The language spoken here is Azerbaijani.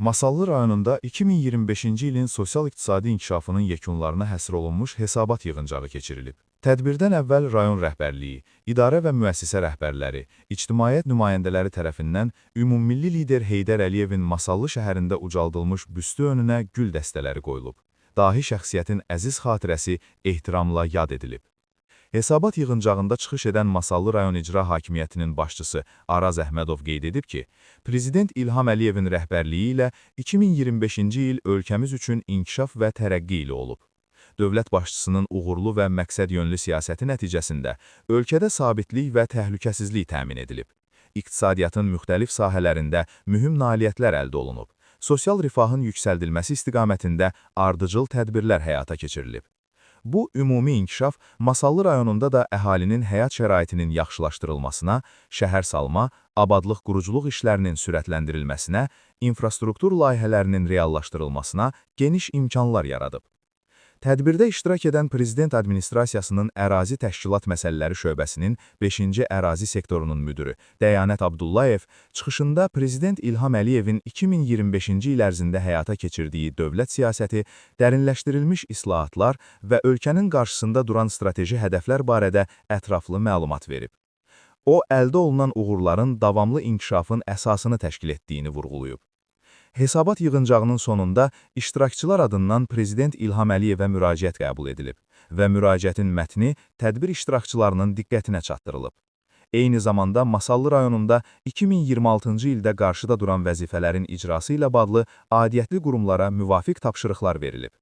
Masallı rayonunda 2025-ci ilin sosial-iqtisadi inkişafının yekunlarına həsr olunmuş hesabat yığıncağı keçirilib. Tədbirdən əvvəl rayon rəhbərliyi, idarə və müəssisə rəhbərləri, ictimaiyyət nümayəndələri tərəfindən ümummilli lider Heydər Əliyevin Masallı şəhərində ucaldılmış büstü önünə gül dəstələri qoyulub. Dahi şəxsiyyətin əziz xatirəsi ehtiramla yad edilib. Hesabat yığıncağında çıxış edən Masallı rayon icra hakimiyyətinin başçısı Araz Əhmədov qeyd edib ki, Prezident İlham Əliyevin rəhbərliyi ilə 2025-ci il ölkəmiz üçün inkişaf və tərəqqi ili olub. Dövlət başçısının uğurlu və məqsədyönlü siyasəti nəticəsində ölkədə sabitlik və təhlükəsizlik təmin edilib. İqtisadiyyatın müxtəlif sahələrində mühüm nailiyyətlər əldə olunub. Sosial rifahın yüksəldilməsi istiqamətində ardıcıl tədbirlər həyata keçirilib. Bu ümumi inkişaf Masallı rayonunda da əhalinin həyat şəraitinin yaxşılaşdırılmasına, şəhər salma, abadlıq quruculuq işlərinin sürətləndirilməsinə, infrastruktur layihələrinin reallaşdırılmasına geniş imkanlar yaradıb. Tədbirdə iştirak edən Prezident Administrasiyasının Ərazi Təşkilat Məsələləri şöbəsinin 5-ci ərazi sektorunun müdürü Dəyanət Abdullayev çıxışında Prezident İlham Əliyevin 2025-ci il ərzində həyata keçirdiyi dövlət siyasəti, dərinləşdirilmiş islahatlar və ölkənin qarşısında duran strateji hədəflər barədə ətraflı məlumat verib. O, əldə olunan uğurların davamlı inkişafın əsasını təşkil etdiyini vurğulayıb. Hesabat yığıncağının sonunda iştirakçılar adından Prezident İlham Əliyevə müraciət qəbul edilib və müraciətin mətni tədbir iştirakçılarının diqqətinə çatdırılıb. Eyni zamanda Masallı rayonunda 2026-cı ildə qarşıda duran vəzifələrin icrası ilə bağlı aidiyyətli qurumlara müvafiq tapşırıqlar verilib.